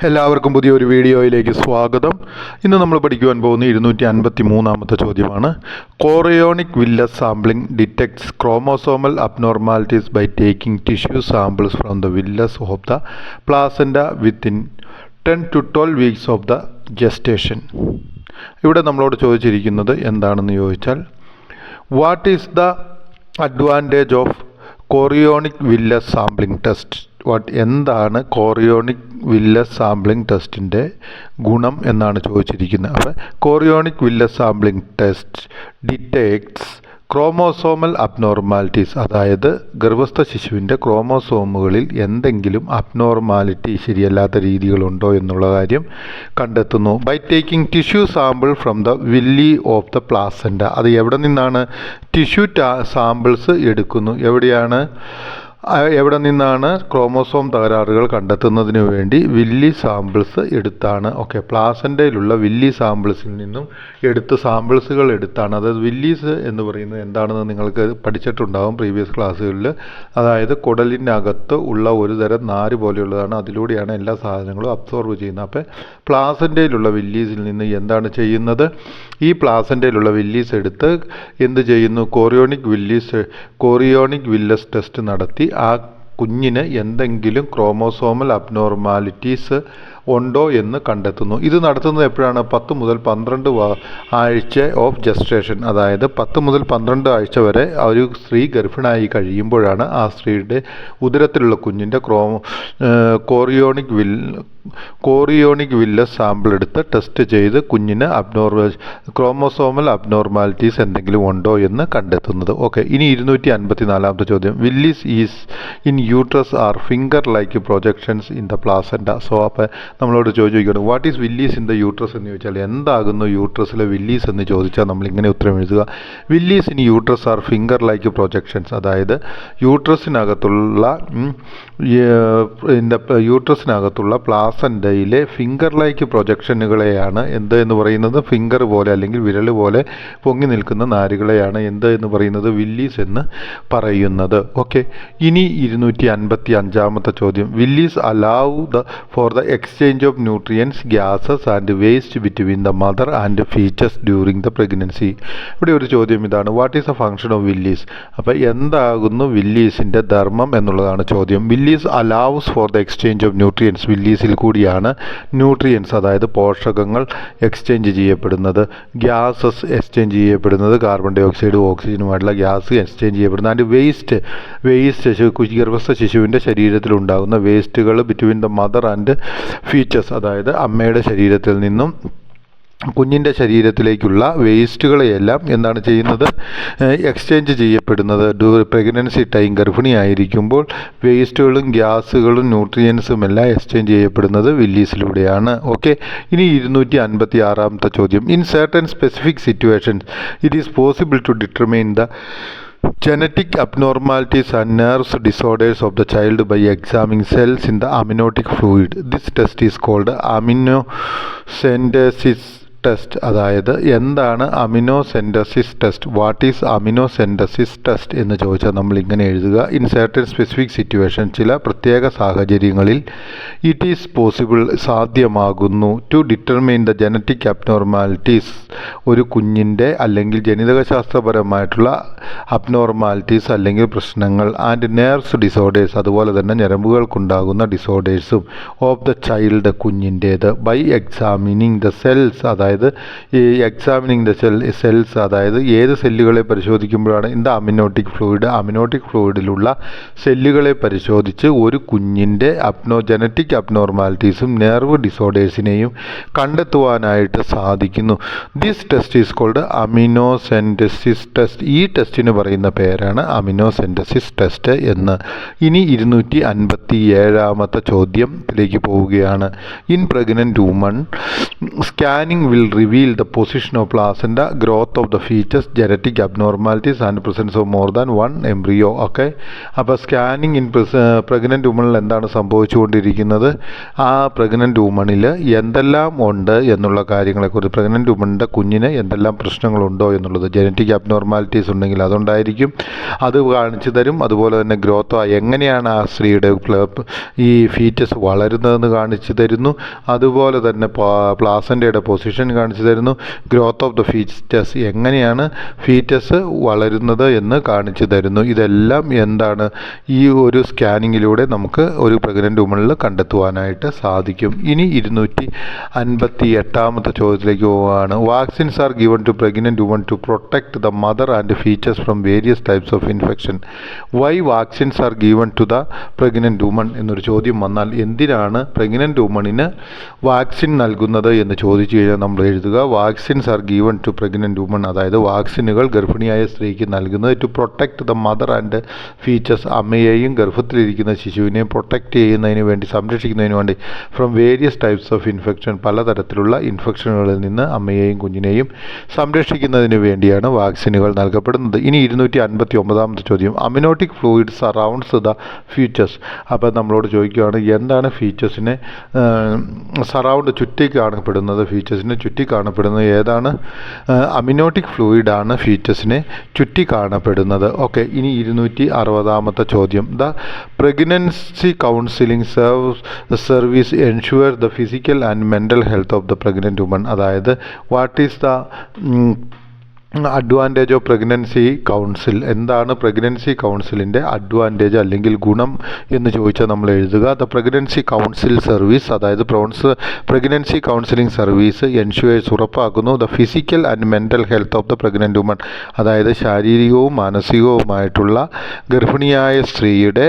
എല്ലാവർക്കും പുതിയൊരു വീഡിയോയിലേക്ക് സ്വാഗതം. ഇന്ന് നമ്മൾ പഠിക്കുവാൻ പോകുന്ന 253-ാമത്തെ ചോദ്യമാണ്. Chorionic villus sampling detects chromosomal abnormalities by taking tissue samples from the villus of the placenta within 10 to 12 weeks of the gestation. ഇവിടെ നമ്മളോട് ചോദിച്ചിരിക്കുന്നത് എന്താണെന്ന് ചോദിച്ചാൽ, what is the advantage of chorionic villus sampling test? എന്താണ് chorionic villus sampling ടെസ്റ്റിൻ്റെ ഗുണം എന്നാണ് ചോദിച്ചിരിക്കുന്നത്. അപ്പോൾ chorionic villus sampling test detects chromosomal abnormalities, അതായത് ഗർഭസ്ഥ ശിശുവിൻ്റെ ക്രോമോസോമുകളിൽ എന്തെങ്കിലും അബ്നോർമാലിറ്റി, ശരിയല്ലാത്ത രീതികളുണ്ടോ എന്നുള്ള കാര്യം കണ്ടെത്തുന്നു. By taking tissue sample from the villi of the placenta. അത് എവിടെ നിന്നാണ്? ടിഷ്യൂ സാമ്പിൾസ് എടുക്കുന്നു. എവിടെ നിന്നാണ്? ക്രോമോസോം തകരാറുകൾ കണ്ടെത്തുന്നതിന് വേണ്ടി വില്ലി സാമ്പിൾസ് എടുത്താണ്. പ്ലാസൻഡയിലുള്ള വില്ലി സാമ്പിൾസിൽ നിന്നും സാമ്പിൾസുകൾ എടുത്താണ്. അതായത് വില്ലീസ് എന്ന് പറയുന്നത് എന്താണെന്ന് നിങ്ങൾക്ക് പഠിച്ചിട്ടുണ്ടാകും പ്രീവിയസ് ക്ലാസ്സുകളിൽ. അതായത് കുടലിനകത്ത് ഉള്ള ഒരു തരം നാര് പോലെയുള്ളതാണ്. അതിലൂടെയാണ് എല്ലാ സാധനങ്ങളും അബ്സോർബ് ചെയ്യുന്നത്. അപ്പോൾ പ്ലാസൻഡയിലുള്ള വില്ലീസിൽ നിന്ന് എന്താണ് ചെയ്യുന്നത്? ഈ പ്ലാസൻഡയിലുള്ള വില്ലീസ് എടുത്ത് എന്ത് ചെയ്യുന്നു? കോറിയോണിക് വില്ലസ് ടെസ്റ്റ് നടത്തി ആ കുഞ്ഞിന് എന്തെങ്കിലും ക്രോമോസോമൽ അബ്നോർമാലിറ്റീസ് ഉണ്ടോ എന്ന് കണ്ടെത്തുന്നു. ഇത് നടത്തുന്നത് എപ്പോഴാണ്? 10 മുതൽ 12 ആഴ്ച ഓഫ് ജസ്റ്റേഷൻ. അതായത് 10 മുതൽ 12 ആഴ്ച വരെ ഒരു സ്ത്രീ ഗർഭിണിയായി കഴിയുമ്പോഴാണ് ആ സ്ത്രീയുടെ ഉദരത്തിലുള്ള കുഞ്ഞിൻ്റെ കോറിയോണിക് വില്ലസ് സാമ്പിൾ എടുത്ത് ടെസ്റ്റ് ചെയ്ത് കുഞ്ഞിന് ക്രോമോസോമൽ അബ്നോർമാലിറ്റീസ് എന്തെങ്കിലും ഉണ്ടോ എന്ന് കണ്ടെത്തുന്നത്. ഇനി 254-ാമത്തെ ചോദ്യം. Villi is in uterus are finger like projections in the placenta. അപ്പോൾ നമ്മളോട് ചോദിക്കുകയാണ്, what is villi in the uterus എന്ന് ചോദിച്ചാൽ എന്താകുന്നു യൂട്രസിലെ വില്ലീസ് എന്ന് ചോദിച്ചാൽ നമ്മളിങ്ങനെ ഉത്തരം എഴുതുക. Villi in uterus are finger like projections. അതായത് യൂട്രസിനകത്തുള്ള പ്ലാസൻഡയിലെ ഫിംഗർ ലൈക്ക് പ്രൊജക്ഷനുകളെയാണ് എന്ത് എന്ന് പറയുന്നത്? ഫിംഗർ പോലെ അല്ലെങ്കിൽ വിരൽ പോലെ പൊങ്ങി നിൽക്കുന്ന നാരുകളെയാണ് എന്ത് എന്ന് പറയുന്നത്? വില്ലീസ് എന്ന് പറയുന്നത്. ഇനി 255-ാമത്തെ ചോദ്യം. Villi allow for the exchange of nutrients, gases and waste between the mother and foetus during the pregnancy. ഇവിടെ ഒരു ചോദ്യം ഇതാണ്, what is the function of villi? അപ്പോൾ എന്താകുന്നു വില്ലീസിൻ്റെ ധർമ്മം എന്നുള്ളതാണ് ചോദ്യം. Villi allows for the exchange of nutrients. വില്ലീസിൽ കൂടിയാണ് ന്യൂട്രിയൻസ്, അതായത് പോഷകങ്ങൾ എക്സ്ചേഞ്ച് ചെയ്യപ്പെടുന്നത്, ഗ്യാസസ് എക്സ്ചേഞ്ച് ചെയ്യപ്പെടുന്നത്, കാർബൺ ഡൈ ഓക്സൈഡും ഓക്സിജനുമായിട്ടുള്ള ഗ്യാസ് എക്സ്ചേഞ്ച് ചെയ്യപ്പെടുന്നത്, ആൻഡ് വേസ്റ്റ് ഗർഭസ്ഥ ശിശുവിൻ്റെ ശരീരത്തിലുണ്ടാകുന്ന വേസ്റ്റുകൾ ബിറ്റ്വീൻ ദ മദർ ആൻഡ് ഫീച്ചസ്, അതായത് അമ്മയുടെ ശരീരത്തിൽ നിന്നും കുഞ്ഞിൻ്റെ ശരീരത്തിലേക്കുള്ള വേസ്റ്റുകളെയെല്ലാം എന്താണ് ചെയ്യുന്നത്? എക്സ്ചേഞ്ച് ചെയ്യപ്പെടുന്നത്. പ്രഗ്നൻസി ടൈം, ഗർഭിണിയായിരിക്കുമ്പോൾ വേസ്റ്റുകളും ഗ്യാസുകളും ന്യൂട്രിയൻസും എല്ലാം എക്സ്ചേഞ്ച് ചെയ്യപ്പെടുന്നത് വില്ലീസിലൂടെയാണ്. ഇനി 256-ാമത്തെ ചോദ്യം. In certain specific situations it is possible to determine the genetic abnormalities and nerve disorders of the child by examining cells in the amniotic fluid. This test is called amniocentesis test. അതായത് എന്താണ് അമിനോസെൻറ്റസിസ് test? What is അമിനോസെൻറ്റസിസ് test എന്ന് ചോദിച്ചാൽ നമ്മൾ ഇങ്ങനെ എഴുതുക. In certain specific situation, ചില പ്രത്യേക സാഹചര്യങ്ങളിൽ ഇറ്റ് ഈസ് പോസിബിൾ, സാധ്യമാകുന്നു, to determine the genetic abnormalities, ഒരു കുഞ്ഞിൻ്റെ അല്ലെങ്കിൽ ജനിതകശാസ്ത്രപരമായിട്ടുള്ള അബ്നോർമാലിറ്റീസ് അല്ലെങ്കിൽ പ്രശ്നങ്ങൾ, ആൻഡ് നെർവ്സ് ഡിസോർഡേഴ്സ്, അതുപോലെ തന്നെ ഞരമ്പുകൾക്കുണ്ടാകുന്ന ഡിസോർഡേഴ്സും, ഓഫ് ദ ചൈൽഡ്, കുഞ്ഞിൻ്റേത്, ബൈ എക്സാമിനിങ് ദ സെൽസ്. അതായത് ഈ എക്സാമിനിങ് ദ സെൽസ്, അതായത് ഏത് സെല്ലുകളെ പരിശോധിക്കുമ്പോഴാണ്? ഇൻ ദ അമിനോട്ടിക് ഫ്ലൂയിഡിലുള്ള സെല്ലുകളെ പരിശോധിച്ച് ഒരു കുഞ്ഞിൻ്റെ ജനറ്റിക് അബ്നോർമാലിറ്റീസും നെർവ് ഡിസോർഡേഴ്സിനെയും കണ്ടെത്തുവാനായിട്ട് സാധിക്കുന്നു. This test is called amniocentesis test. ഈ ടെസ്റ്റിന് പറയുന്ന പേരാണ് അമിനോസെൻറ്റസിസ് ടെസ്റ്റ് എന്ന്. ഇനി 257-ാമത്തെ ചോദ്യത്തിലേക്ക് പോവുകയാണ്. In pregnant woman, scanning will will reveal the position of placenta, growth of the fetus, genetic abnormalities and presence of more than one embryo. Okay, അപ്പോൾ scanning in pregnant വുമണിൽ എന്താണ് സംഭവിച്ചുകൊണ്ടിരിക്കുന്നത്, ആ പ്രഗ്നൻ്റ് വുമണിൽ എന്തെല്ലാം ഉണ്ട് എന്നുള്ള കാര്യങ്ങളെക്കുറിച്ച്, പ്രഗ്നൻ്റ് വുമണിൻ്റെ കുഞ്ഞിന് എന്തെല്ലാം പ്രശ്നങ്ങളുണ്ടോ എന്നുള്ളത്, ജനറ്റിക് അബ്നോർമാലിറ്റീസ് ഉണ്ടെങ്കിൽ അതുണ്ടായിരിക്കും, അത് കാണിച്ചു തരും. അതുപോലെ തന്നെ ഗ്രോത്ത് എങ്ങനെയാണ് ആ സ്ത്രീയുടെ ഈ ഫീറ്റസ് വളരുന്നതെന്ന് കാണിച്ചു തരുന്നു. അതുപോലെ തന്നെ പ്ലാസൻ്റയുടെ പൊസിഷൻ കാണിച്ചു തരുന്നു. ഗ്രോത്ത് ഓഫ് ദ ഫീറ്റസ്, എങ്ങനെയാണ് ഫീറ്റസ് വളരുന്നത് എന്ന് കാണിച്ചു തരുന്നു. ഇതെല്ലാം എന്താണ് ഈ ഒരു സ്കാനിങ്ങിലൂടെ നമുക്ക് ഒരു പ്രഗ്നൻ്റ് വുമണിൽ കണ്ടെത്തുവാനായിട്ട് സാധിക്കും. ഇനി 258 ചോദ്യത്തിലേക്ക് പോവുകയാണ്. Vaccines are given to pregnant woman to protect the mother and foetus from various types of infection. Why vaccines are given to the pregnant woman എന്നൊരു ചോദ്യം വന്നാൽ എന്തിനാണ് പ്രഗ്നൻ്റ് വുമണിന് വാക്സിൻ നൽകുന്നത് എന്ന് ചോദിച്ചു കഴിഞ്ഞാൽ നമ്മൾ എഴുതുക vaccines are given to pregnant woman, അതായത് വാക്സിനുകൾ ഗർഭിണിയായ സ്ത്രീക്ക് നൽകുന്നത് to protect the mother and features, അമ്മയെയും ഗർഭത്തിലിരിക്കുന്ന ശിശുവിനെയും പ്രൊട്ടക്റ്റ് ചെയ്യുന്നതിന് വേണ്ടി, സംരക്ഷിക്കുന്നതിന് വേണ്ടി, from various types of infection, പലതരത്തിലുള്ള ഇൻഫെക്ഷനുകളിൽ നിന്ന് അമ്മയെയും കുഞ്ഞിനെയും സംരക്ഷിക്കുന്നതിന് വേണ്ടിയാണ് വാക്സിനുകൾ നൽകപ്പെടുന്നത്. ഇനി 259 ചോദ്യം. Amniotic fluid surrounds the features. അപ്പോൾ നമ്മളോട് ചോദിക്കുകയാണ് എന്താണ് ഫീച്ചേഴ്സിനെ സറൗണ്ട്, ചുറ്റി കാണപ്പെടുന്നത്, ഫീച്ചേഴ്സിനെ ചുറ്റി കാണപ്പെടുന്നത് ഏതാണ്? അമിനോട്ടിക് ഫ്ലൂയിഡാണ് ഫീച്ചേഴ്സിനെ ചുറ്റി കാണപ്പെടുന്നത്. ഓക്കെ, ഇനി 260 ചോദ്യം. The pregnancy counselling service ensure the physical and mental health of the pregnant woman. അതായത് what is the advantage of pregnancy council, എന്താണ് പ്രഗ്നൻസി കൗൺസിലിൻ്റെ അഡ്വാൻറ്റേജ് അല്ലെങ്കിൽ ഗുണം എന്ന് ചോദിച്ചാൽ നമ്മൾ എഴുതുക ദ പ്രഗ്നൻസി കൗൺസിൽ സർവീസ്, അതായത് പ്രഗ്നൻസി കൗൺസിലിംഗ് സർവീസ് എൻഷുവേഴ്സ്, ഉറപ്പാക്കുന്നു the physical and mental health of the pregnant woman, അതായത് ശാരീരികവും മാനസികവുമായിട്ടുള്ള ഗർഭിണിയായ സ്ത്രീയുടെ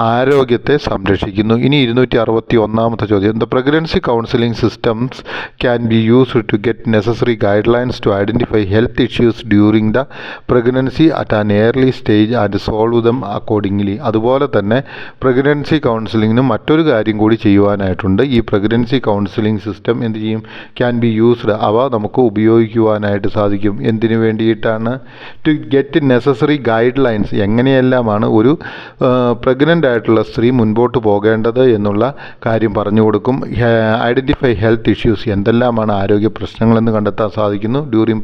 ആരോഗ്യത്തെ സംരക്ഷിക്കുന്നു. ഇനി 261 ചോദ്യം. The pregnancy counselling systems can be used to get necessary guidelines to identify health issues during the pregnancy at an early stage and solve them accordingly. അതുപോലെ തന്നെ പ്രഗ്നൻസി കൗൺസിലിങ്ങിന് മറ്റൊരു കാര്യം കൂടി ചെയ്യുവാനായിട്ടുണ്ട്. ഈ പ്രഗ്നൻസി കൗൺസിലിംഗ് സിസ്റ്റം എന്ത് ചെയ്യും? Can be used, അവ നമുക്ക് ഉപയോഗിക്കുവാനായിട്ട് സാധിക്കും. എന്തിനു വേണ്ടിയിട്ടാണ്? To get necessary guidelines, എങ്ങനെയെല്ലാമാണ് ഒരു പ്രഗ്നൻ്റ് ആയിട്ടുള്ള സ്ത്രീ മുൻപോട്ട് പോകേണ്ടത് എന്നുള്ള കാര്യം പറഞ്ഞു കൊടുക്കും. ഐഡൻറ്റിഫൈ ഹെൽത്ത് ഇഷ്യൂസ്, എന്തെല്ലാമാണ് ആരോഗ്യ പ്രശ്നങ്ങളെന്ന് കണ്ടെത്താൻ സാധിക്കുന്നു ഡ്യൂറിങ്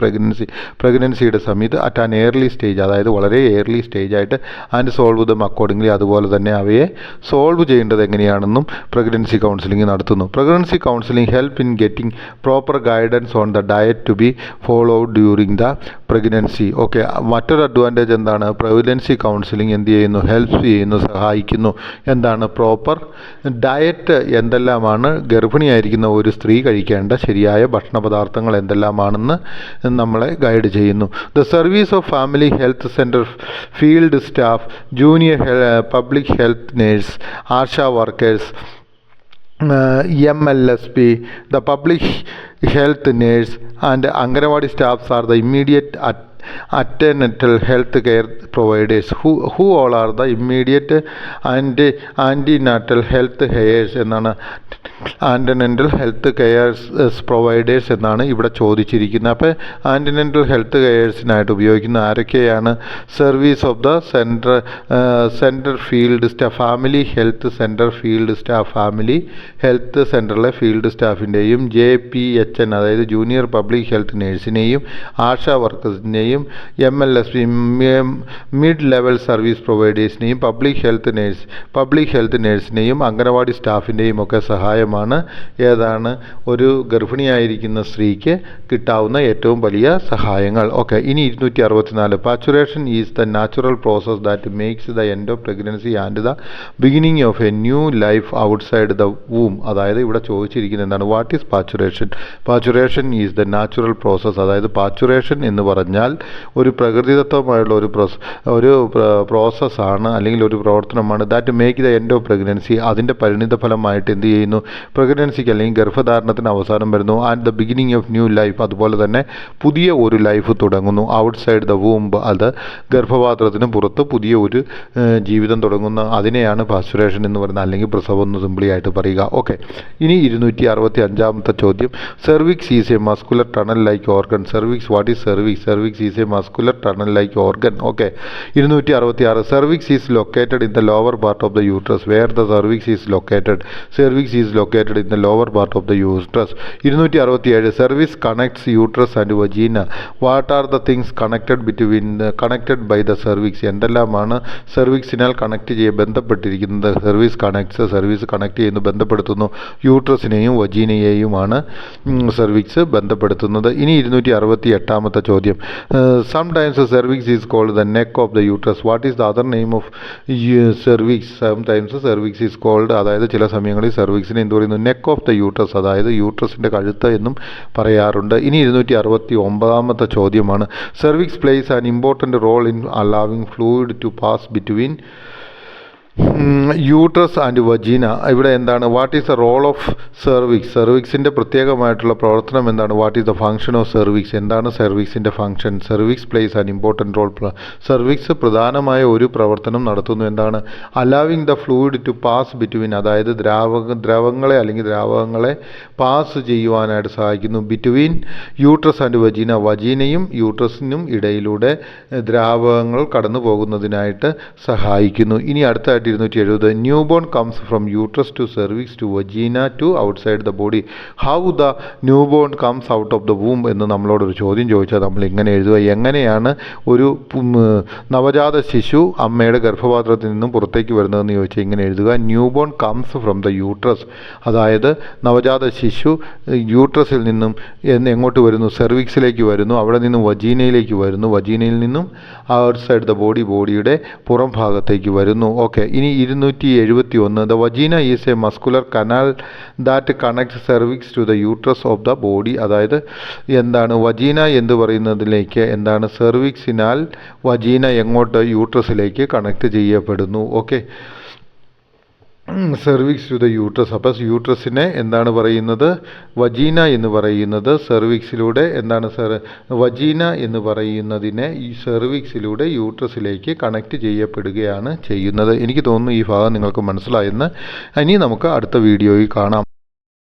പ്രഗ്നൻസിയുടെ സമയത്ത് അറ്റ് ആൻ എയർലി സ്റ്റേജ്, അതായത് വളരെ എയർലി സ്റ്റേജായിട്ട്, ആൻഡ് സോൾവ് ദം അക്കോർഡിംഗ്ലി, അതുപോലെ തന്നെ അവയെ സോൾവ് ചെയ്യേണ്ടത് എങ്ങനെയാണെന്നും പ്രഗ്നൻസി കൗൺസിലിംഗ് നടത്തുന്നു. Pregnancy counselling help in getting proper guidance on the diet to be followed during the pregnancy. Okay, മറ്റൊരു അഡ്വാൻറ്റേജ് എന്താണ്? പ്രഗ്നൻസി കൗൺസിലിംഗ് എന്ത് ചെയ്യുന്നു? ഹെൽപ്പ് ചെയ്യുന്നു, സഹായിക്കുന്നു. എന്താണ്? പ്രോപ്പർ ഡയറ്റ്, എന്തെല്ലാമാണ് ഗർഭിണിയായിരിക്കുന്ന ഒരു സ്ത്രീ കഴിക്കേണ്ട ശരിയായ ഭക്ഷണ പദാർത്ഥങ്ങൾ എന്തെല്ലാമാണെന്ന് നമ്മളെ ഗൈഡ് ചെയ്യുന്നു. The service of family health centre field staff, junior public health nurse, ASHA workers, MLSP, the public health nurse and Anganwadi staffs are the immediate antenatal health care providers. Who all are the immediate and antenatal health cares എന്നാണ്, ആൻറ്റിനെൻ്റൽ health CARES providers എന്നാണ് ഇവിടെ ചോദിച്ചിരിക്കുന്നത്. അപ്പോൾ ആൻറ്റിനെൻ്റൽ health കെയർസിനായിട്ട് ഉപയോഗിക്കുന്ന ആരൊക്കെയാണ്? Service of the centre field staff, family health centre field staff, family health സെൻറ്ററിലെ field സ്റ്റാഫിൻ്റെയും JPHN, അതായത് ജൂനിയർ പബ്ലിക് ഹെൽത്ത് നേഴ്സിനെയും ആശാ വർക്കേഴ്സിനെയും MLSP, മിഡ് ലെവൽ സർവീസ് പ്രൊവൈഡേഴ്സിനെയും പബ്ലിക് ഹെൽത്ത് നേഴ്സിനെയും അംഗനവാടി സ്റ്റാഫിൻ്റെയും ഒക്കെ സഹായമാണ് ഏതാണ്? ഒരു ഗർഭിണിയായിരിക്കുന്ന സ്ത്രീക്ക് കിട്ടാവുന്ന ഏറ്റവും വലിയ സഹായങ്ങൾ. ഓക്കെ, ഇനി 264. Parturition is the natural process that makes the end of pregnancy and the beginning of a new life outside the womb. അതായത് ഇവിടെ ചോദിച്ചിരിക്കുന്നത് എന്താണ്? What is parturition? Parturition is the natural process, അതായത് പാച്ചുറേഷൻ എന്ന് പറഞ്ഞാൽ ഒരു പ്രകൃതിദത്തമായുള്ള ഒരു പ്രോസസ്സാണ് അല്ലെങ്കിൽ ഒരു പ്രവർത്തനമാണ് that make the end of pregnancy. അതിൻ്റെ പരിണിത ഫലമായിട്ട് എന്ത് ചെയ്യുന്നു, പ്രഗ്നൻസിക്ക് അല്ലെങ്കിൽ ഗർഭധാരണത്തിന് അവസാനം വരുന്നു. And the beginning of new life, അതുപോലെ തന്നെ പുതിയ ഒരു ലൈഫ് തുടങ്ങുന്നു. ഔട്ട്സൈഡ് ദ വൂംബ്, അത് ഗർഭപാത്രത്തിന് പുറത്ത് പുതിയ ഒരു ജീവിതം തുടങ്ങുന്ന അതിനെയാണ് പാസ്ചുറേഷൻ എന്ന് പറയുന്നത്, അല്ലെങ്കിൽ പ്രസവം എന്ന് സിംപിളി ആയിട്ട് പറയുക. ഓക്കെ, ഇനി 265 ചോദ്യം. Cervix is a muscular tunnel like organ. Cervix, what is cervix? Cervix is a muscular tunnel like organ. Okay. 266. Cervix is located in the lower part of the uterus. Where the cervix is located? Cervix is located in the lower part of the uterus. 267. Cervix connects uterus and vagina. What are the things connected by the cervix? എന്തെല്ലാമാണ് സെർവിക്സിനാൽ ബന്ധപ്പെട്ടിരിക്കുന്നത്? Cervix connect ചെയ്യുന്നു, ബന്ധപ്പെടുത്തുന്നു. യൂട്രസിനെയും വജീനയെയുമാണ് cervix ബന്ധപ്പെടുത്തുന്നത്. ഇനി 268 ചോദ്യം. Sometimes cervix is called the neck of the uterus. What is the other name of cervix? Sometimes cervix is called, അതായത് ചില സമയങ്ങളിൽ സെർവിക്സിനെ എന്ത് പറയുന്നു? നെക്ക് ഓഫ് ദ യൂട്രസ്, അതായത് യൂട്രസിൻ്റെ കഴുത്ത് എന്നും പറയാറുണ്ട്. ഇനി 269 ചോദ്യമാണ്. Cervix plays an important role in allowing fluid to pass between uterus and vagina. ഇവിടെ എന്താണ്? What is the role of cervix? സെർവിക്സിൻ്റെ പ്രത്യേകമായിട്ടുള്ള പ്രവർത്തനം എന്താണ്? What is the function of cervix? എന്താണ് സെർവിക്സിൻ്റെ function? Cervix plays an important role. Cervix പ്രധാനമായ ഒരു പ്രവർത്തനം നടത്തുന്നു. എന്താണ്? Allowing the fluid to pass between, അതായത് ദ്രാവകങ്ങളെ പാസ് ചെയ്യുവാനായിട്ട് സഹായിക്കുന്നു. ബിറ്റ്വീൻ യൂട്രസ് ആൻഡ് വജീന, വജീനയും യൂട്രസിനും ഇടയിലൂടെ ദ്രാവകങ്ങൾ കടന്നു പോകുന്നതിനായിട്ട് സഹായിക്കുന്നു. ഇനി അടുത്ത 270. Newborn comes from uterus to cervix to vagina to outside the body. How the newborn comes out of the womb എന്ന് നമ്മളോടൊരു ചോദ്യം ചോദിച്ചാൽ നമ്മൾ ഇങ്ങനെ എഴുതുക. എങ്ങനെയാണ് ഒരു നവജാത ശിശു അമ്മയുടെ ഗർഭപാത്രത്തിൽ നിന്നും പുറത്തേക്ക് വരുന്നതെന്ന് ചോദിച്ചാൽ ഇങ്ങനെ എഴുതുക. New born comes from the uterus, അതായത് നവജാത ശിശു യൂട്രസിൽ നിന്നും എങ്ങോട്ട് വരുന്നു? സെർവിക്സിലേക്ക് വരുന്നു. അവിടെ നിന്നും വജീനയിലേക്ക് വരുന്നു. വജീനയിൽ നിന്നും ഔട്ട്സൈഡ് ദ ബോഡി, ബോഡിയുടെ പുറം ഭാഗത്തേക്ക് വരുന്നു. ഓക്കെ. ഇനി 271. The vagina is a muscular canal that connect cervix to the uterus of the body. അതായത് എന്താണ് വജീന എന്ന് പറയുന്നതിലേക്ക് എന്താണ്? സെർവിക്സിനാൽ വജീന എങ്ങോട്ട്? യൂട്രസിലേക്ക് കണക്ട് ചെയ്യപ്പെടുന്നു. Okay, cervix to the uterus. അപ്പോൾ യൂട്രസിനെ എന്താണ് പറയുന്നത്? വജീന എന്ന് പറയുന്നത് സെർവിക്സിലൂടെ എന്താണ്? വജീന എന്ന് പറയുന്നതിനെ ഈ സെർവിക്സിലൂടെ യൂട്രസിലേക്ക് കണക്ട് ചെയ്യപ്പെടുകയാണ് ചെയ്യുന്നത്. എനിക്ക് തോന്നുന്നു ഈ ഭാഗം നിങ്ങൾക്ക് മനസ്സിലായെന്ന്. ഇനി നമുക്ക് അടുത്ത വീഡിയോയിൽ കാണാം.